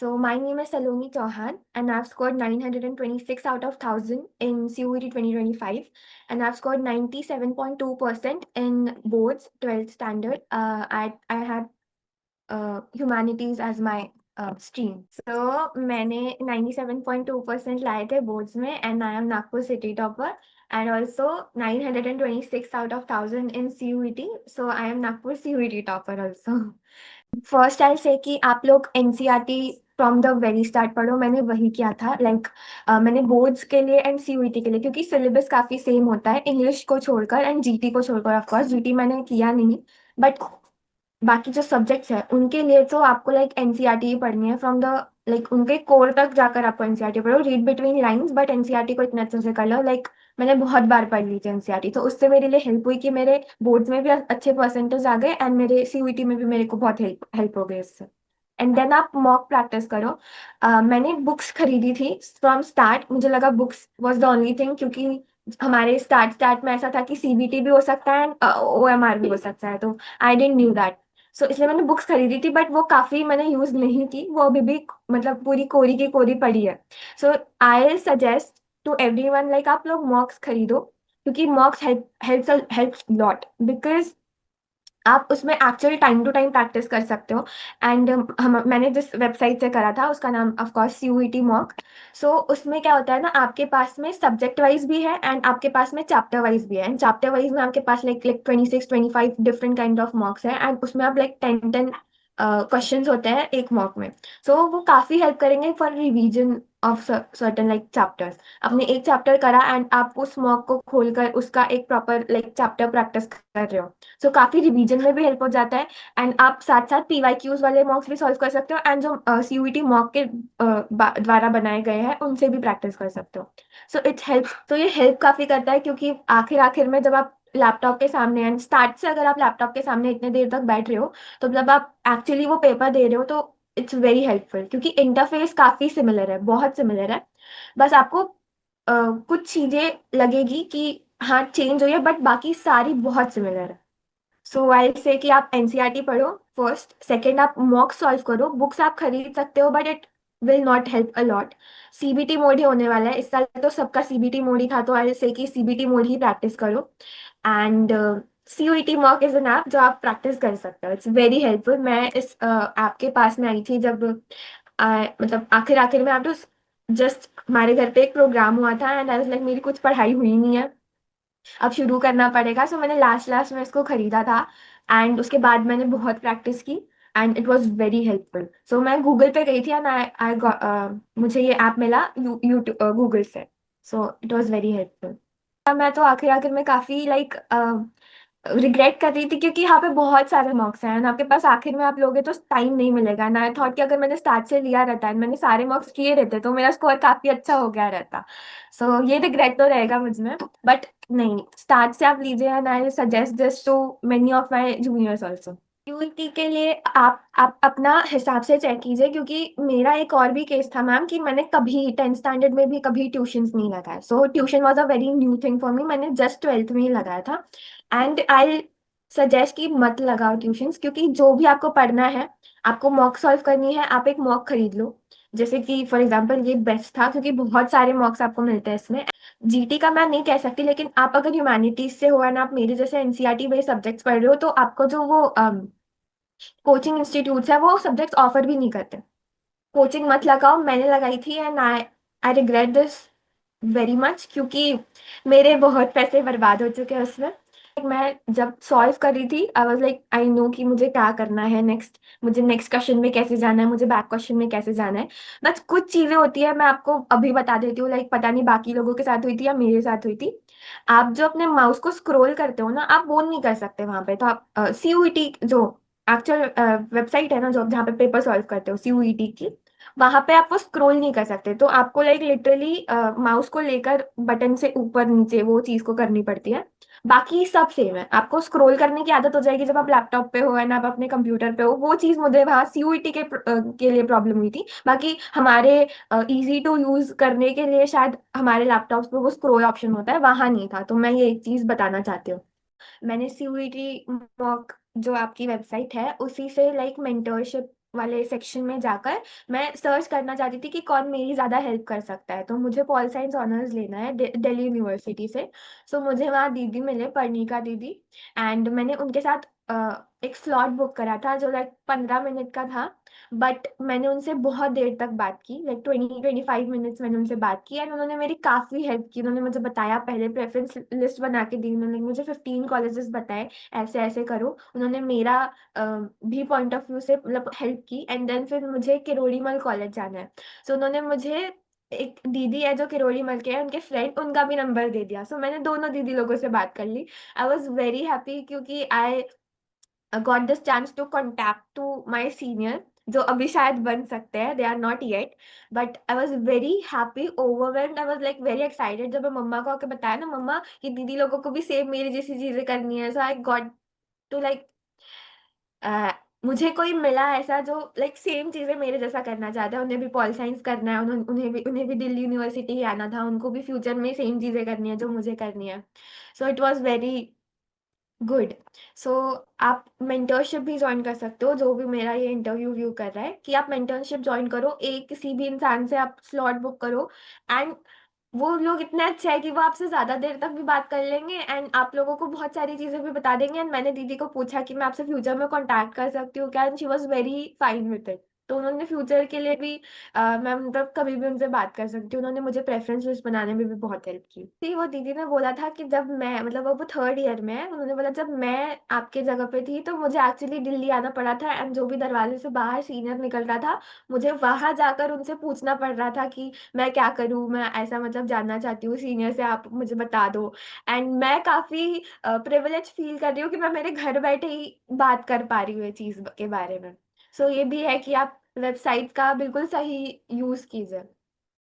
So my name is Saloni Chauhan, and I've scored 926 out of 1000 in CUET 2025, and I've scored 97.2% in boards 12th standard. I had humanities as my stream. So मैंने 97.2% लाए थे boards में, and I am Nagpur city topper, and also 926 out of 1000 in CUET. So I am Nagpur CUET topper also. First आई से कि आप लोग NCERT from the very start पढ़ो। मैंने वही किया था। मैंने बोर्ड्स के लिए एंड सीयूईटी के लिए, क्योंकि सिलेबस काफी सेम होता है इंग्लिश को छोड़कर एंड जीटी को छोड़कर। ऑफ कोर्स जीटी मैंने किया नहीं, बट बाकी जो सब्जेक्ट्स है उनके लिए तो आपको एनसीईआरटी ही पढ़नी है फ्रॉम द उनके कोर तक जाकर आपको एनसीईआरटी पढ़ो। Read between lines, but NCERT को इतने अच्छे से कर लो। मैंने बहुत बार पढ़ ली थी एनसीईआरटी, तो उससे मेरे लिए हेल्प हुई कि मेरे बोर्ड्स में भी अच्छे परसेंटेज आ गए एंड मेरे सीयूईटी में भी मेरे को बहुत हेल्प हेल्प हो गई इससे। एंड देन आप मॉक प्रैक्टिस करो। मैंने बुक्स खरीदी थी फ्रॉम स्टार्ट। मुझे लगा books was the only thing, क्योंकि हमारे स्टार्ट स्टार्ट में ऐसा था कि सीबीटी भी हो सकता है एंड ओएमआर भी हो सकता है, तो आई डेंट न्यू दैट। सो इसलिए मैंने बुक्स खरीदी थी, बट वो काफी मैंने यूज नहीं की। वो अभी भी पूरी कोरी की कोरी पड़ी है। सो आई सजेस्ट टू एवरीवन, आप लोग मॉक्स खरीदो, क्योंकि मॉक्स हेल्प लॉट, बिकॉज आप उसमें actual time to time practice कर सकते हो। एंड मैंने जिस वेबसाइट से करा था उसका नाम ऑफ कोर्स सीयूईटी मॉक। सो उसमें क्या होता है ना, आपके पास में सब्जेक्ट वाइज भी है एंड आपके पास में चैप्टर वाइज भी है। एंड चैप्टर वाइज में आपके पास 26-25 डिफरेंट काइंड ऑफ मॉक्स है, एंड उसमें आप 10-10 क्वेश्चंस होते हैं एक मॉक में। सो वो काफी हेल्प करेंगे for revision of certain chapters. आपने एक चैप्टर करा एंड आप उस मॉक को खोलकर उसका एक प्रॉपर चैप्टर प्रैक्टिस कर रहे हो। सो काफी रिवीजन में भी हेल्प हो जाता है। एंड आप साथ साथ पीवाईक्यूज वाले मॉक्स भी सॉल्व कर सकते हो, एंड जो सीयूईटी मॉक के द्वारा बनाए गए हैं उनसे भी प्रैक्टिस कर सकते हो। So it's help. तो ये हेल्प काफी करता है, क्योंकि आखिर आखिर में जब आप लैपटॉप के सामने, एंड स्टार्ट से अगर आप लैपटॉप के सामने इतने देर तक बैठ रहे हो, तो जब आप एक्चुअली वो पेपर दे रहे हो तो इट्स वेरी हेल्पफुल, क्योंकि इंटरफेस काफी सिमिलर है, बहुत सिमिलर है। बस आपको कुछ चीजें लगेगी कि हाँ चेंज हुई है, बट बाकी सारी बहुत सिमिलर है। सो आई से कि आप एनसीईआरटी पढ़ो फर्स्ट। सेकंड, आप मॉक सॉल्व करो। बुक्स आप खरीद सकते हो, but it will not help a lot. CBT mode ही होने वाला है इस साल, तो सबका सीबीटी मोड ही था, तो आई से कि सीबीटी मोड ही प्रैक्टिस करो। And CUET mock is an app जो आप प्रैक्टिस कर सकते हो। It's very helpful. मैं इस ऐप के पास में आई थी जब आखिर आखिर में। आप तो जस्ट हमारे घर पे एक प्रोग्राम हुआ था एंड आई वाज लाइक मेरी कुछ पढ़ाई हुई नहीं है, अब शुरू करना पड़ेगा। सो मैंने लास्ट लास्ट में इसको खरीदा था, एंड उसके बाद मैंने बहुत प्रैक्टिस की and it was very helpful. So मैं गूगल पे गई थी एंड आई आई मुझे ये ऐप मिला यूट्यूब गूगल से। So it was very helpful. मैं तो आखिर आखिर में काफी रिग्रेट कर रही थी, क्योंकि यहाँ पे बहुत सारे मॉक्स हैं and आपके पास आखिर में आप लोगे तो टाइम नहीं मिलेगा। ना आई थॉट कि अगर मैंने स्टार्ट से लिया रहता है, मैंने सारे मॉक्स किए रहते, तो मेरा स्कोर काफी अच्छा हो गया रहता। सो ये रिग्रेट तो रहेगा मुझ में, बट नहीं, स्टार्ट से आप लीजिए and I suggest this to many of my juniors also. UT के लिए आप अपना हिसाब से चेक कीजिए, क्योंकि मेरा एक और भी केस था मैम कि मैंने कभी 10th स्टैंडर्ड में भी कभी ट्यूशंस नहीं लगाया। So tuition was a very new thing for me. मैंने जस्ट 12th में ही लगाया था। एंड आई सजेस्ट कि मत लगाओ ट्यूशंस, क्योंकि जो भी आपको पढ़ना है, आपको मॉक सॉल्व करनी है, आप एक मॉक खरीद लो। जैसे कि फॉर एग्जाम्पल ये बेस्ट था, क्योंकि बहुत सारे मॉक्स आपको मिलते हैं इसमें। जीटी का मैं नहीं कह सकती, लेकिन आप अगर ह्यूमैनिटीज से हो एंड आप मेरे जैसे एनसीईआरटी बेस्ड सब्जेक्ट्स पढ़ रहे हो, तो आपको जो वो कोचिंग इंस्टीट्यूट्स है वो सब्जेक्ट्स ऑफर भी नहीं करते। कोचिंग मत लगाओ। मैंने लगाई थी and I I regret this very much, क्योंकि मेरे बहुत पैसे बर्बाद हो चुके हैं उसमें। मैं जब सॉल्व कर रही थी I was like I know कि मुझे क्या करना है नेक्स्ट, मुझे नेक्स्ट क्वेश्चन में कैसे जाना है, मुझे बैक क्वेश्चन में कैसे जाना है। बस कुछ चीजें होती है, मैं आपको अभी बता देती हूँ। पता नहीं बाकी लोगों के साथ हुई थी या मेरे साथ हुई थी। आप जो अपने माउस को स्क्रॉल करते हो ना, आप वो नहीं कर सकते वहां पे। तो आप सीयूईटी जो एक्चुअल वेबसाइट है ना, जो जहाँ पे पेपर सॉल्व करते हो सीयूईटी की, वहां पे आप वो स्क्रॉल नहीं कर सकते। तो आपको लिटरली माउस को लेकर बटन से ऊपर नीचे वो चीज को करनी पड़ती है। बाकी सब सेम है। आपको स्क्रॉल करने की आदत हो जाएगी जब आप लैपटॉप पे हो एंड आप अपने कंप्यूटर पे हो। वो चीज मुझे वहाँ सीयूईटी के लिए प्रॉब्लम हुई थी। बाकी हमारे इजी टू यूज करने के लिए शायद हमारे लैपटॉप्स पे वो स्क्रॉल ऑप्शन होता है, वहां नहीं था। तो मैं ये एक चीज बताना चाहती हूँ। मैंने सीयूईटी मॉक जो आपकी वेबसाइट है उसी से मेंटरशिप वाले सेक्शन में जाकर मैं सर्च करना चाहती थी कि कौन मेरी ज़्यादा हेल्प कर सकता है। तो मुझे पॉल साइंस ऑनर्स लेना है दिल्ली यूनिवर्सिटी से। सो मुझे वहाँ दीदी मिले, पर्णिका दीदी। एंड मैंने उनके साथ एक स्लॉट बुक करा था जो लाइक 15 मिनट का था। बट मैंने उनसे बहुत देर तक बात की, लाइक 20-25 मिनट्स मैंने उनसे बात की। एंड उन्होंने मेरी काफ़ी हेल्प की। उन्होंने मुझे बताया, पहले प्रेफरेंस लिस्ट बना के दी उन्होंने मुझे 15 कॉलेजेस बताए, ऐसे ऐसे करो। उन्होंने मेरा भी पॉइंट ऑफ व्यू से मतलब हेल्प की। एंड देन फिर मुझे किरोड़ीमल कॉलेज जाना है। सो उन्होंने मुझे, एक दीदी है जो किरोड़ीमल के हैं, उनके फ्रेंड, उनका भी नंबर दे दिया। सो मैंने दोनों दीदी लोगों से बात कर ली। आई वॉज वेरी हैप्पी क्योंकि I got this chance to contact to my senior, जो अभी शायद बन सकते हैं, they are not yet. But I was very happy, overwhelmed, I was like very excited. जब मैं मम्मा को आके बताया ना, मम्मा ये दीदी लोगों को भी सेम मेरी जैसी चीजें करनी है। सो आई गॉट टू लाइक, मुझे कोई मिला ऐसा जो लाइक सेम चीजें मेरे जैसा करना चाहता है। उन्हें भी पॉल साइंस करना है, उन्हें भी दिल्ली यूनिवर्सिटी ही आना था। उनको भी फ्यूचर में सेम चीजें करनी है जो मुझे करनी है। So it was very good. So आप मेंटरशिप भी ज्वाइन कर सकते हो, जो भी मेरा ये इंटरव्यू व्यू कर रहा है, कि आप मेंटरशिप ज्वाइन करो, एक किसी भी इंसान से आप स्लॉट बुक करो। एंड वो लोग इतने अच्छे हैं कि वो आपसे ज्यादा देर तक भी बात कर लेंगे एंड आप लोगों को बहुत सारी चीजें भी बता देंगे। एंड मैंने दीदी को पूछा कि मैं आपसे फ्यूचर में कांटेक्ट कर सकती हूँ क्या, and she was very fine with it. तो उन्होंने फ्यूचर के लिए भी मैं मतलब कभी भी उनसे बात कर सकती हूँ। उन्होंने मुझे प्रेफरेंस लिस्ट बनाने में भी बहुत हेल्प की थी। वो दीदी ने बोला था कि जब मैं मतलब वो थर्ड ईयर में है, उन्होंने बोला जब मैं आपके जगह पे थी तो मुझे एक्चुअली दिल्ली आना पड़ा था। एंड जो भी दरवाजे से बाहर सीनियर निकल रहा था, मुझे वहां जाकर उनसे पूछना पड़ रहा था कि मैं क्या करूँ, मैं ऐसा मतलब जानना चाहती हूँ सीनियर से, आप मुझे बता दो। एंड मैं काफी प्रिविलेज फील कर रही हूँ कि मैं मेरे घर बैठे ही बात कर पा रही हूँ ये चीज के बारे में। सो ये भी है कि आप वेबसाइट का बिल्कुल सही यूज कीजिए।